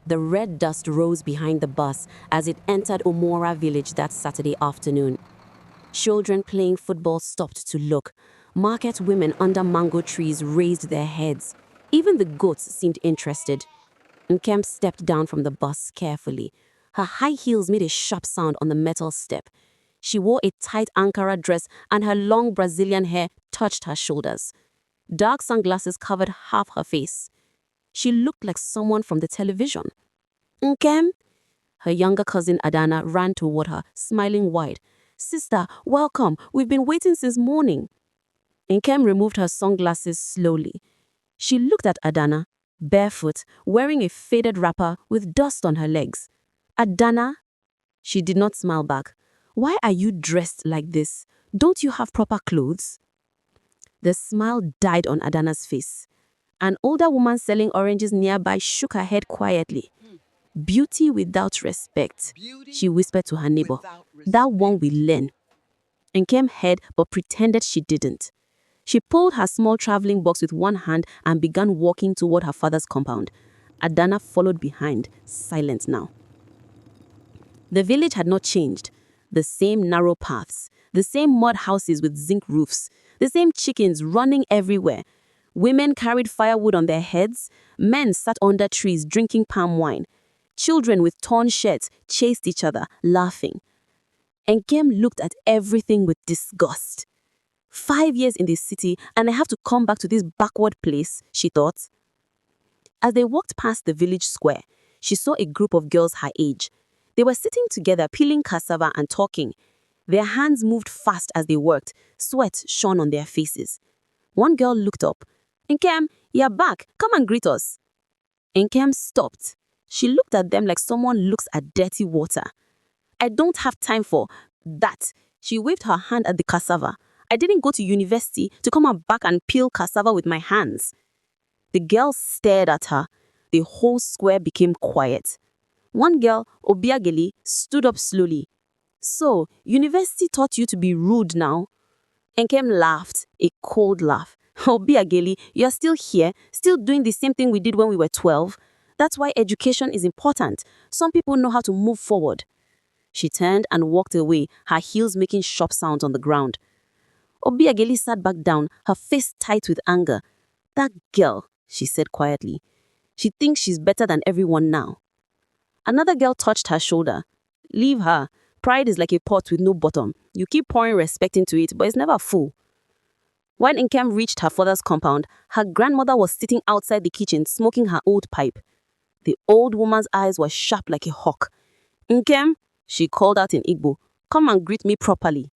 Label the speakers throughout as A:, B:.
A: The red dust rose behind the bus as it entered Omora village that Saturday afternoon. Children playing football stopped to look. Market women under mango trees raised their heads. Even the goats seemed interested. Nkem stepped down from the bus carefully. Her high heels made a sharp sound on the metal step. She wore a tight Ankara dress and her long Brazilian hair touched her shoulders. Dark sunglasses covered half her face. She looked like someone from the television. Nkem? Her younger cousin Adana ran toward her, smiling wide. Sister, welcome. We've been waiting since morning. Nkem removed her sunglasses slowly. She looked at Adana, barefoot, wearing a faded wrapper with dust on her legs. Adana? She did not smile back. Why are you dressed like this? Don't you have proper clothes? The smile died on Adana's face. An older woman selling oranges nearby shook her head quietly. Beauty without respect, she whispered to her neighbor. That one will learn. Nkem heard but pretended she didn't. She pulled her small traveling box with one hand and began walking toward her father's compound. Adana followed behind, silent now. The village had not changed. The same narrow paths, the same mud houses with zinc roofs, the same chickens running everywhere. Women carried firewood on their heads. Men sat under trees drinking palm wine. Children with torn shirts chased each other, laughing. Nkem looked at everything with disgust. 5 years in the city and I have to come back to this backward place, she thought. As they walked past the village square, she saw a group of girls her age. They were sitting together peeling cassava and talking. Their hands moved fast as they worked, sweat shone on their faces. One girl looked up. Nkem, you're back. Come and greet us. Nkem stopped. She looked at them like someone looks at dirty water. I don't have time for that. She waved her hand at the cassava. I didn't go to university to come back and peel cassava with my hands. The girls stared at her. The whole square became quiet. One girl, Obinna, stood up slowly. So, university taught you to be rude now? Nkem laughed, a cold laugh. Obinna, you're still here, still doing the same thing we did when we were 12. That's why education is important. Some people know how to move forward. She turned and walked away, her heels making sharp sounds on the ground. Obinna sat back down, her face tight with anger. That girl, she said quietly. She thinks she's better than everyone now. Another girl touched her shoulder. Leave her. Pride is like a pot with no bottom. You keep pouring respect into it, but it's never full. When Nkem reached her father's compound, her grandmother was sitting outside the kitchen smoking her old pipe. The old woman's eyes were sharp like a hawk. Nkem, she called out in Igbo, come and greet me properly.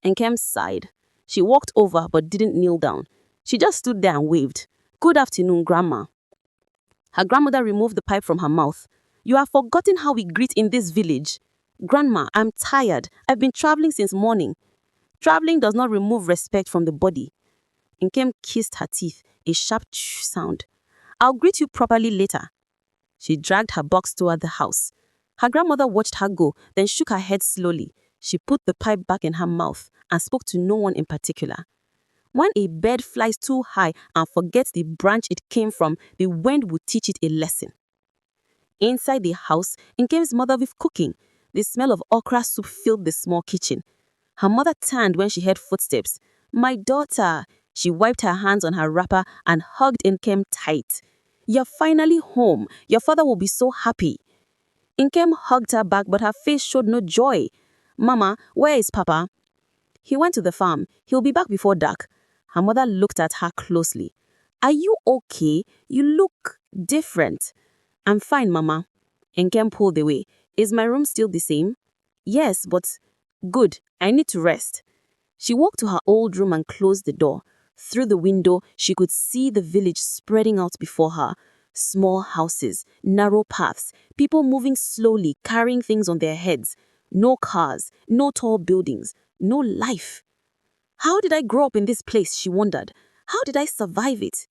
A: Nkem sighed. She walked over but didn't kneel down. She just stood there and waved. Good afternoon, Grandma. Her grandmother removed the pipe from her mouth. You have forgotten how we greet in this village. Grandma, I'm tired. I've been traveling since morning. Traveling does not remove respect from the body. Nkem kissed her teeth, a sharp ch sound. I'll greet you properly later. She dragged her box toward the house. Her grandmother watched her go, then shook her head slowly. She put the pipe back in her mouth and spoke to no one in particular. When a bird flies too high and forgets the branch it came from, the wind will teach it a lesson. Inside the house, Nkem's mother was cooking. The smell of okra soup filled the small kitchen. Her mother turned when she heard footsteps. My daughter! She wiped her hands on her wrapper and hugged Nkem tight. You're finally home. Your father will be so happy. Nkem hugged her back, but her face showed no joy. Mama, where is Papa? He went to the farm. He'll be back before dark. Her mother looked at her closely. Are you okay? You look different. I'm fine, Mama. Nkem pulled away. Is my room still the same? Yes, but good. I need to rest. She walked to her old room and closed the door. Through the window, she could see the village spreading out before her. Small houses, narrow paths, people moving slowly, carrying things on their heads. No cars, no tall buildings, no life. How did I grow up in this place, she wondered. How did I survive it?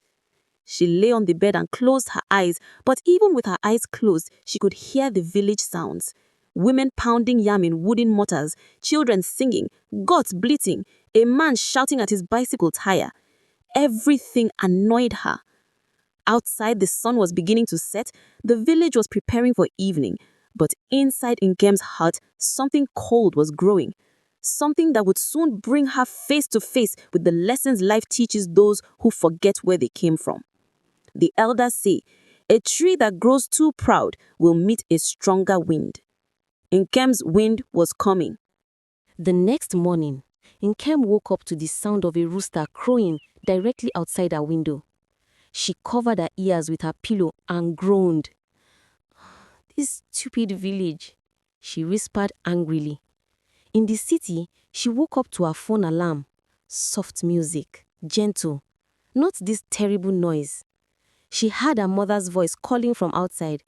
A: She lay on the bed and closed her eyes, but even with her eyes closed, she could hear the village sounds. Women pounding yam in wooden mortars, children singing, goats bleating, a man shouting at his bicycle tire. Everything annoyed her. Outside, the sun was beginning to set. The village was preparing for evening. But inside Nkem's heart, something cold was growing. Something that would soon bring her face to face with the lessons life teaches those who forget where they came from. The elders say, a tree that grows too proud will meet a stronger wind. Nkem's wind was coming.
B: The next morning, Nkem woke up to the sound of a rooster crowing directly outside her window. She covered her ears with her pillow and groaned. "This stupid village," she whispered angrily. In the city, she woke up to her phone alarm. Soft music, gentle, not this terrible noise. She heard her mother's voice calling from outside.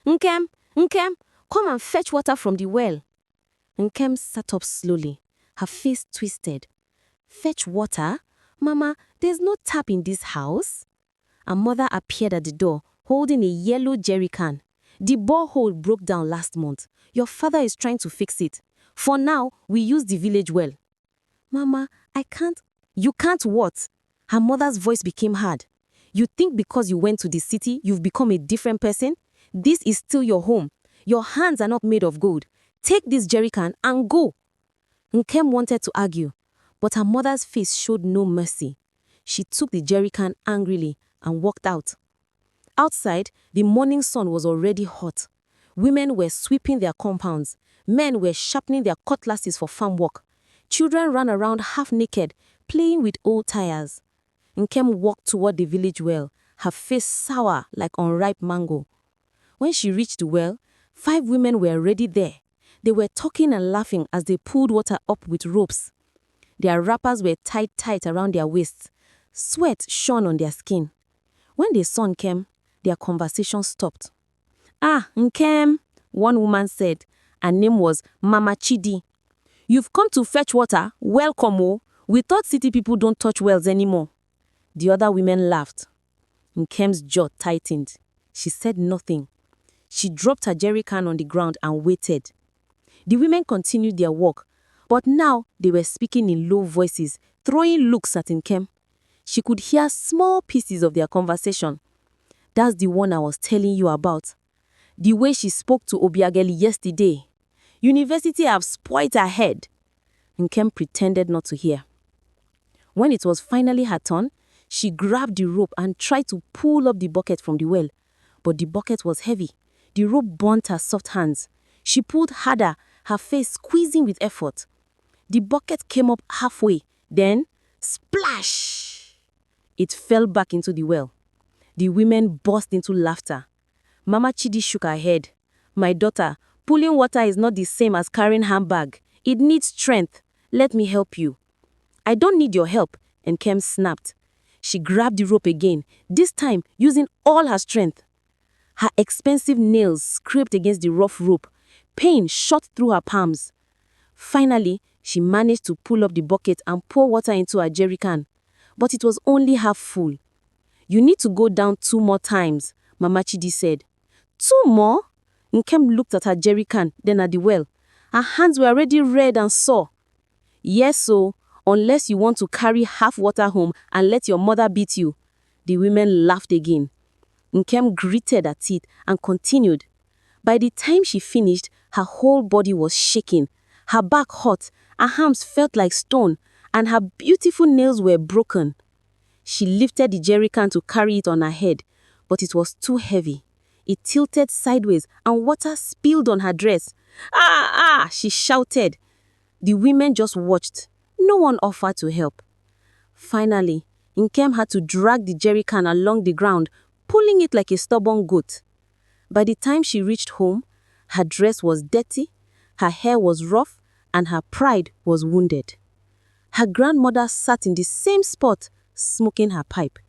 B: "Nkem, Nkem, come and fetch water from the well." Nkem sat up slowly, her face twisted. "Fetch water? Mama, there's no tap in this house." Her mother appeared at the door, holding a yellow jerry can. "The borehole broke down last month. Your father is trying to fix it. For now, we use the village well." "Mama, I can't." "You can't what?" Her mother's voice became hard. "You think because you went to the city, you've become a different person? This is still your home. Your hands are not made of gold. Take this jerry can and go." Nkem wanted to argue, but her mother's face showed no mercy. She took the jerry can angrily and walked out. Outside, the morning sun was already hot. Women were sweeping their compounds. Men were sharpening their cutlasses for farm work. Children ran around half naked, playing with old tires. Nkem walked toward the village well, her face sour like unripe mango. When she reached the well, 5 women were already there. They were talking and laughing as they pulled water up with ropes. Their wrappers were tied tight around their waists. Sweat shone on their skin. When they saw Nkem, their conversation stopped. "Ah, Nkem," one woman said. Her name was Mama Chidi. "You've come to fetch water? Welcome, oh. We thought city people don't touch wells anymore." The other women laughed. Nkem's jaw tightened. She said nothing. She dropped her jerry can on the ground and waited. The women continued their work, but now they were speaking in low voices, throwing looks at Nkem. She could hear small pieces of their conversation. "That's the one I was telling you about. The way she spoke to Obiageli yesterday. University have spoiled her head." Nkem pretended not to hear. When it was finally her turn, she grabbed the rope and tried to pull up the bucket from the well. But the bucket was heavy. The rope burnt her soft hands. She pulled harder, her face squeezing with effort. The bucket came up halfway, then splash! It fell back into the well. The women burst into laughter. Mama Chidi shook her head. "My daughter, pulling water is not the same as carrying handbag. It needs strength. Let me help you." "I don't need your help," Nkem snapped. She grabbed the rope again, this time using all her strength. Her expensive nails scraped against the rough rope. Pain shot through her palms. Finally, she managed to pull up the bucket and pour water into her jerry can. But it was only half full. "You need to go down 2 more times," Mama Chidi said. "2 more?" Nkem looked at her jerry can, then at the well. Her hands were already red and sore. "Yes, so, unless you want to carry half water home and let your mother beat you." The women laughed again. Nkem gritted her teeth and continued. By the time she finished, her whole body was shaking. Her back hot, her arms felt like stone, and her beautiful nails were broken. She lifted the jerry can to carry it on her head, but it was too heavy. It tilted sideways and water spilled on her dress. "Ah, ah!" she shouted. The women just watched. No one offered to help. Finally, Nkem had to drag the jerry can along the ground, pulling it like a stubborn goat. By the time she reached home, her dress was dirty, her hair was rough, and her pride was wounded. Her grandmother sat in the same spot, smoking her pipe.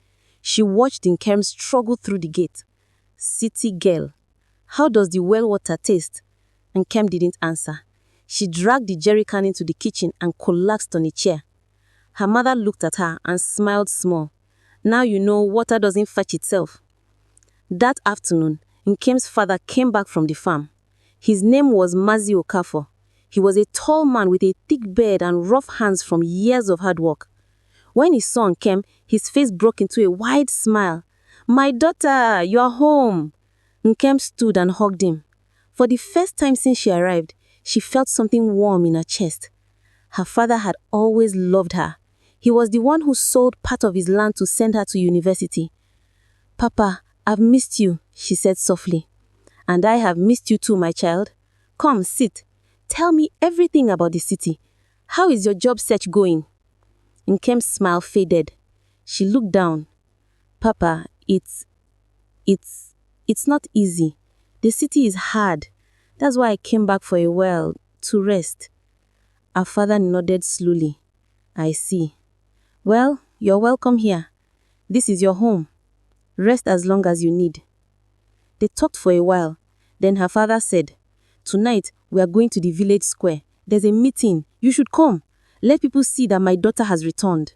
B: She watched Nkem struggle through the gate. "City girl, how does the well water taste?" Nkem didn't answer. She dragged the jerry can into the kitchen and collapsed on a chair. Her mother looked at her and smiled small. "Now you know water doesn't fetch itself." That afternoon, Nkem's father came back from the farm. His name was Mazi Okafor. He was a tall man with a thick beard and rough hands from years of hard work. When he saw Nkem, his face broke into a wide smile. My daughter, you are home. Nkem stood and hugged him. For the first time since she arrived, she felt something warm in her chest. Her father had always loved her. He was the one who sold part of his land to send her to university. Papa, I've missed you, she said softly. And I have missed you too, my child. Come, sit. Tell me everything about the city. How is your job search going? Nkem's smile faded. She looked down. Papa, it's not easy. The city is hard. That's why I came back for a while, to rest. Our father nodded slowly. I see. Well, you're welcome here. This is your home. Rest as long as you need. They talked for a while. Then her father said, Tonight, we are going to the village square. There's a meeting. You should come. Let people see that my daughter has returned.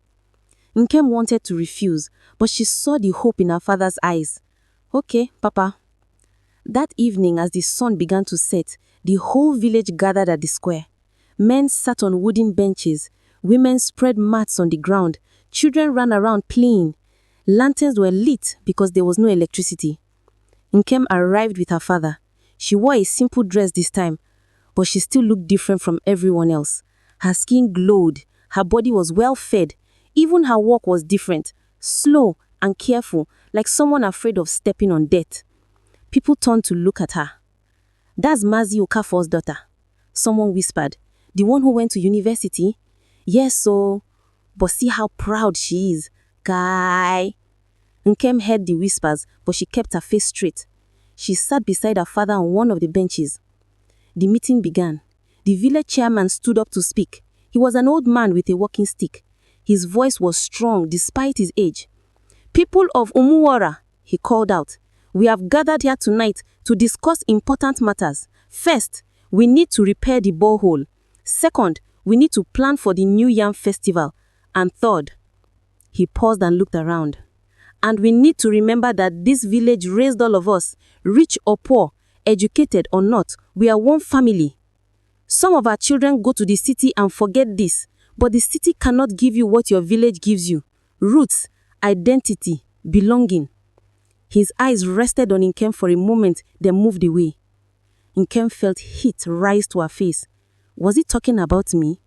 B: Nkem wanted to refuse, but she saw the hope in her father's eyes. Okay, Papa. That evening, as the sun began to set, the whole village gathered at the square. Men sat on wooden benches. Women spread mats on the ground. Children ran around playing. Lanterns were lit because there was no electricity. Nkem arrived with her father. She wore a simple dress this time, but she still looked different from everyone else. Her skin glowed. Her body was well fed. Even her walk was different, slow and careful, like someone afraid of stepping on death. People turned to look at her. That's Mazi Okafor's daughter. Someone whispered. The one who went to university? Yes, so. But see how proud she is. Kai. Nkem heard the whispers, but she kept her face straight. She sat beside her father on one of the benches. The meeting began. The village chairman stood up to speak. He was an old man with a walking stick. His voice was strong despite his age. People of Umuwara, he called out, we have gathered here tonight to discuss important matters. First, we need to repair the borehole. Second, we need to plan for the New Yam Festival. And third, he paused and looked around. And we need to remember that this village raised all of us, rich or poor, educated or not, we are one family. Some of our children go to the city and forget this, but the city cannot give you what your village gives you. Roots, identity, belonging. His eyes rested on Nkem for a moment, then moved away. Nkem felt heat rise to her face. Was he talking about me?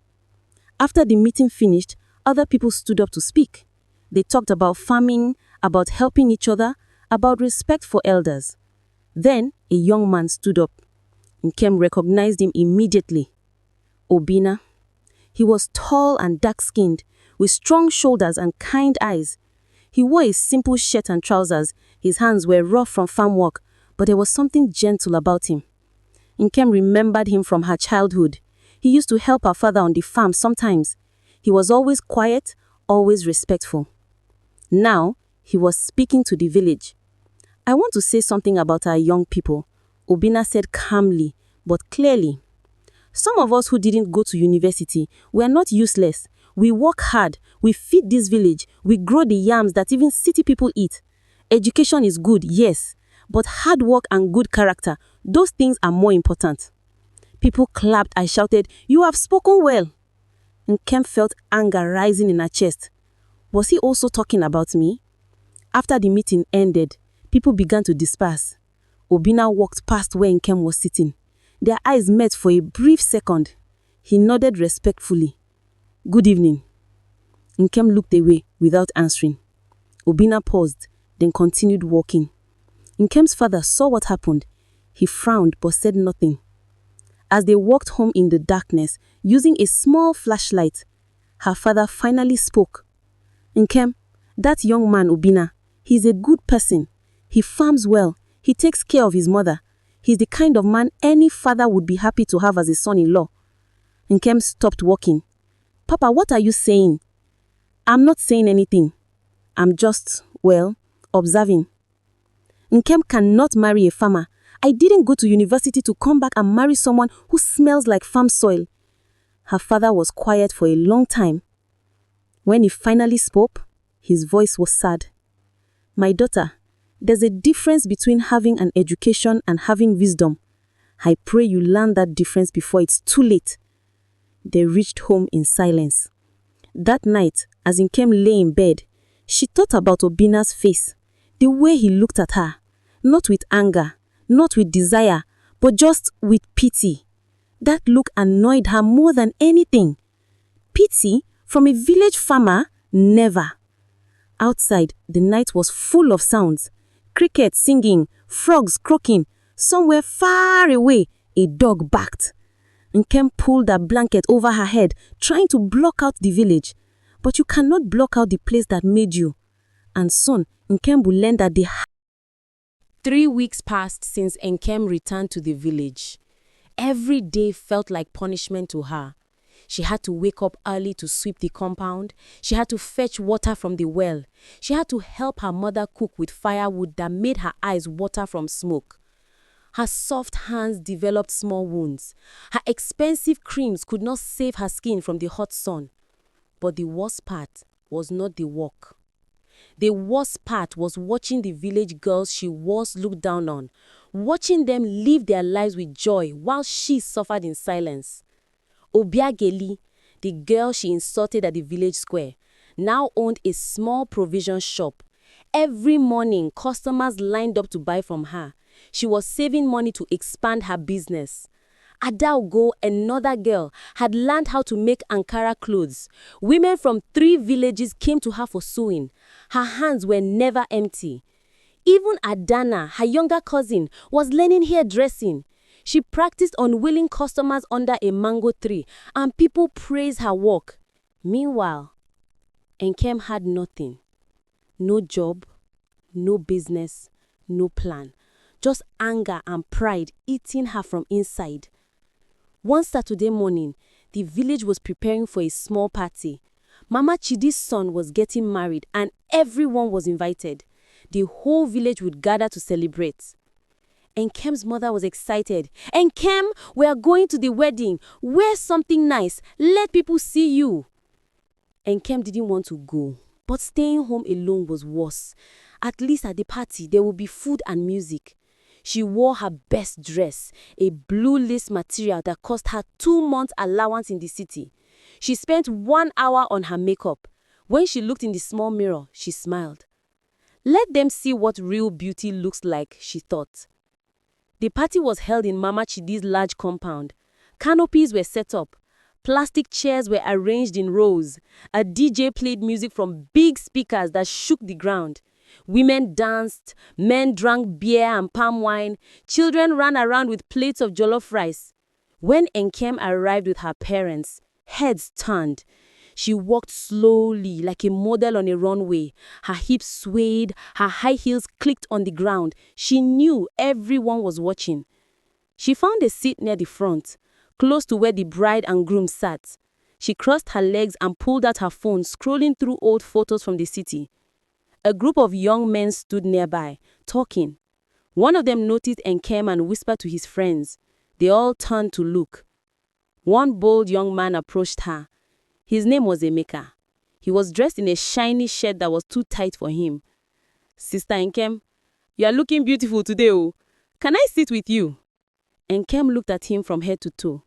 B: After the meeting finished, other people stood up to speak. They talked about farming, about helping each other, about respect for elders. Then, a young man stood up. Nkem recognized him immediately. Obinna. He was tall and dark-skinned, with strong shoulders and kind eyes. He wore a simple shirt and trousers. His hands were rough from farm work, but there was something gentle about him. Nkem remembered him from her childhood. He used to help her father on the farm sometimes. He was always quiet, always respectful. Now, he was speaking to the village. I want to say something about our young people, Obinna said calmly, but clearly. Some of us who didn't go to university, we are not useless. We work hard, we feed this village, we grow the yams that even city people eat. Education is good, yes, but hard work and good character, those things are more important. People clapped and shouted, "You have spoken well." Nkem felt anger rising in her chest. Was he also talking about me? After the meeting ended, people began to disperse. Obinna walked past where Nkem was sitting. Their eyes met for a brief second. He nodded respectfully. Good evening. Nkem looked away without answering. Obinna paused, then continued walking. Nkem's father saw what happened. He frowned but said nothing. As they walked home in the darkness, using a small flashlight, her father finally spoke. Nkem, that young man Obinna, he's a good person. He farms well. He takes care of his mother. He's the kind of man any father would be happy to have as a son-in-law. Nkem stopped walking. Papa, what are you saying? I'm not saying anything. I'm just, observing. Nkem cannot marry a farmer. I didn't go to university to come back and marry someone who smells like farm soil. Her father was quiet for a long time. When he finally spoke, his voice was sad. My daughter, there's a difference between having an education and having wisdom. I pray you learn that difference before it's too late. They reached home in silence. That night, as Nkem lay in bed, she thought about Obinna's face. The way he looked at her, not with anger, not with desire, but just with pity. That look annoyed her more than anything. Pity from a village farmer? Never. Outside, the night was full of sounds. Crickets singing, frogs croaking. Somewhere far away, a dog barked. Nkem pulled a blanket over her head, trying to block out the village. But you cannot block out the place that made you. And soon, Nkem will learn that the
A: 3 weeks passed since Nkem returned to the village. Every day felt like punishment to her. She had to wake up early to sweep the compound. She had to fetch water from the well. She had to help her mother cook with firewood that made her eyes water from smoke. Her soft hands developed small wounds. Her expensive creams could not save her skin from the hot sun. But the worst part was not the work. The worst part was watching the village girls she was looked down on, watching them live their lives with joy while she suffered in silence. Obiageli, the girl she insulted at the village square, now owned a small provision shop. Every morning, customers lined up to buy from her. She was saving money to expand her business. Adaogo, another girl, had learned how to make Ankara clothes. Women from 3 villages came to her for sewing. Her hands were never empty. Even Adana, her younger cousin, was learning hairdressing. She practiced on willing customers under a mango tree, and people praised her work. Meanwhile, Nkem had nothing. No job, no business, no plan. Just anger and pride eating her from inside. One Saturday morning, the village was preparing for a small party. Mama Chidi's son was getting married and everyone was invited. The whole village would gather to celebrate. Nkem's mother was excited. Nkem, we are going to the wedding. Wear something nice. Let people see you. Nkem didn't want to go, but staying home alone was worse. At least at the party, there would be food and music. She wore her best dress, a blue lace material that cost her 2 months' allowance in the city. She spent 1 hour on her makeup. When she looked in the small mirror, she smiled. Let them see what real beauty looks like, she thought. The party was held in Mama Chidi's large compound. Canopies were set up. Plastic chairs were arranged in rows. A DJ played music from big speakers that shook the ground. Women danced, men drank beer and palm wine, children ran around with plates of jollof rice. When Nkem arrived with her parents, heads turned. She walked slowly like a model on a runway. Her hips swayed, her high heels clicked on the ground. She knew everyone was watching. She found a seat near the front, close to where the bride and groom sat. She crossed her legs and pulled out her phone, scrolling through old photos from the city. A group of young men stood nearby, talking. One of them noticed Nkem and whispered to his friends. They all turned to look. One bold young man approached her. His name was Emeka. He was dressed in a shiny shirt that was too tight for him. Sister Nkem, you are looking beautiful today, oh. Can I sit with you? Nkem looked at him from head to toe.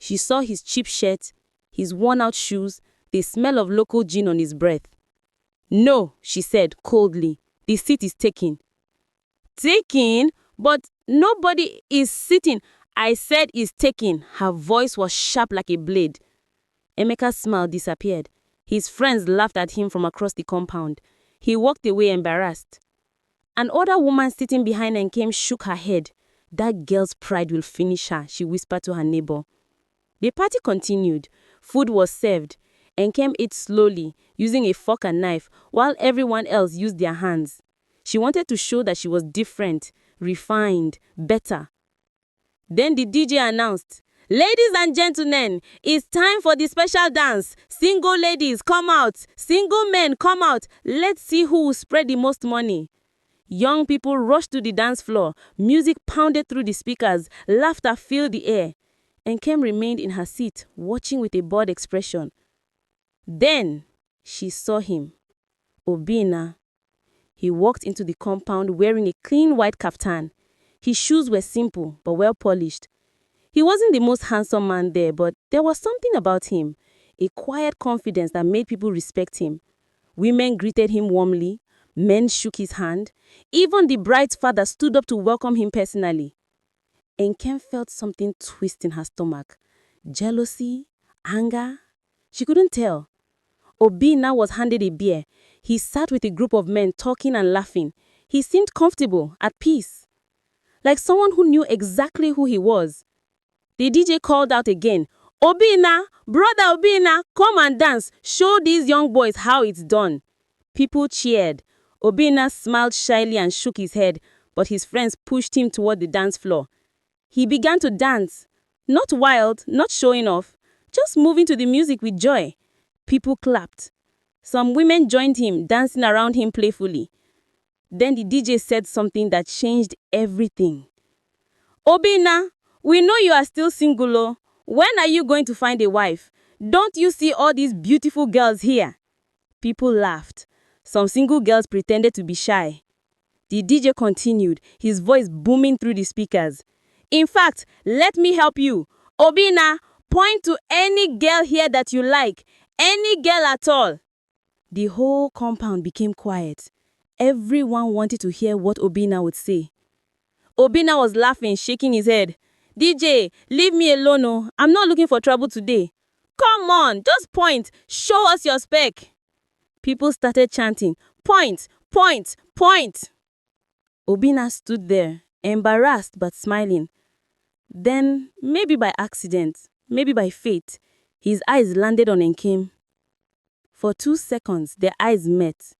A: She saw his cheap shirt, his worn-out shoes, the smell of local gin on his breath. No, she said coldly. The seat is taken. Taken? But nobody is sitting. I said is taken. Her voice was sharp like a blade. Emeka's smile disappeared. His friends laughed at him from across the compound. He walked away embarrassed. An older woman sitting behind Nkem shook her head. That girl's pride will finish her, she whispered to her neighbor. The party continued. Food was served. Nkem ate slowly, using a fork and knife, while everyone else used their hands. She wanted to show that she was different, refined, better. Then the DJ announced, "Ladies and gentlemen, it's time for the special dance. Single ladies, come out. Single men, come out. Let's see who will spread the most money." Young people rushed to the dance floor. Music pounded through the speakers. Laughter filled the air. Nkem remained in her seat, watching with a bored expression. Then she saw him, Obinna. He walked into the compound wearing a clean white kaftan. His shoes were simple but well polished. He wasn't the most handsome man there, but there was something about him, a quiet confidence that made people respect him. Women greeted him warmly.
B: Men shook his hand. Even the bride's father stood up to welcome him personally. Nkem felt something twist in her stomach. Jealousy? Anger? She couldn't tell. Obinna was handed a beer. He sat with a group of men talking and laughing. He seemed comfortable, at peace. Like someone who knew exactly who he was. The DJ called out again, "Obinna, brother Obinna, come and dance. Show these young boys how it's done." People cheered. Obinna smiled shyly and shook his head, but his friends pushed him toward the dance floor. He began to dance. Not wild, not showing off, just moving to the music with joy. People clapped. Some women joined him, dancing around him playfully. Then the DJ said something that changed everything. "Obinna, we know you are still single. Oh. When are you going to find a wife? Don't you see all these beautiful girls here?" People laughed. Some single girls pretended to be shy. The DJ continued, his voice booming through the speakers. "In fact, let me help you. Obinna, point to any girl here that you like. Any girl at all." The whole compound became quiet. Everyone wanted to hear what Obinna would say. Obinna was laughing, shaking his head. "DJ, leave me alone. Oh. I'm not looking for trouble today. Come on, just point. Show us your spec." People started chanting, "Point, point, point." Obinna stood there, embarrassed but smiling. Then, maybe by accident, maybe by fate, his eyes landed on Nkem. For 2 seconds, their eyes met.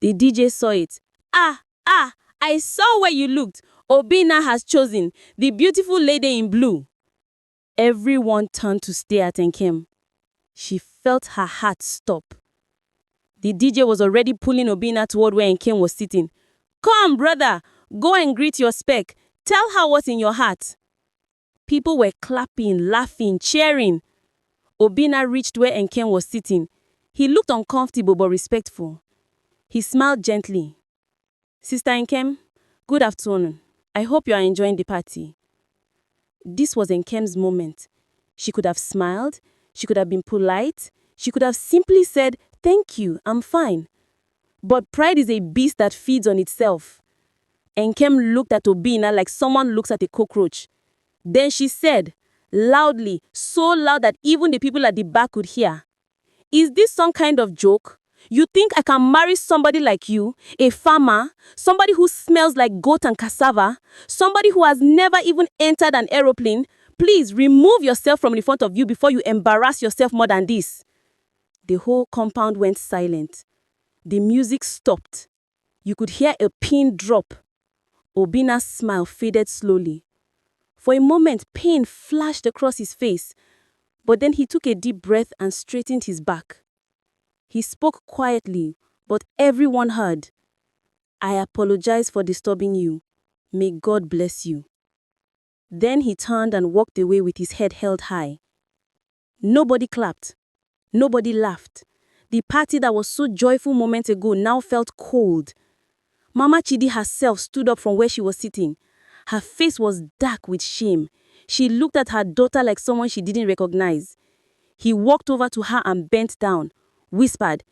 B: The DJ saw it. Ah, I saw where you looked. Obinna has chosen the beautiful lady in blue." Everyone turned to stare at Nkem. She felt her heart stop. The DJ was already pulling Obinna toward where Nkem was sitting. "Come, brother, go and greet your spec. Tell her what's in your heart." People were clapping, laughing, cheering. Obinna reached where Nkem was sitting. He looked uncomfortable but respectful. He smiled gently. "Sister Nkem, good afternoon. I hope you are enjoying the party." This was Nkem's moment. She could have smiled. She could have been polite. She could have simply said, "Thank you, I'm fine." But pride is a beast that feeds on itself. Nkem looked at Obinna like someone looks at a cockroach. Then she said, loudly, so loud that even the people at the back could hear, "Is this some kind of joke? You think I can marry somebody like you, a farmer, somebody who smells like goat and cassava, somebody who has never even entered an aeroplane? Please remove yourself from in front of you before you embarrass yourself more than this." The whole compound went silent. The music stopped. You could hear a pin drop. Obinna's smile faded slowly. For a moment, pain flashed across his face, but then he took a deep breath and straightened his back. He spoke quietly, but everyone heard. "I apologize for disturbing you. May God bless you." Then he turned and walked away with his head held high. Nobody clapped. Nobody laughed. The party that was so joyful moments ago now felt cold. Mama Chidi herself stood up from where she was sitting. Her face was dark with shame. She looked at her daughter like someone she didn't recognize. He walked over to her and bent down, whispered,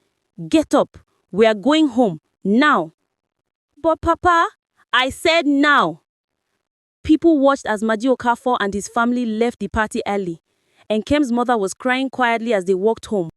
B: "Get up. We are going home. Now." "But Papa," I said now. People watched as Maji Okafor and his family left the party early. Nkem's mother was crying quietly as they walked home.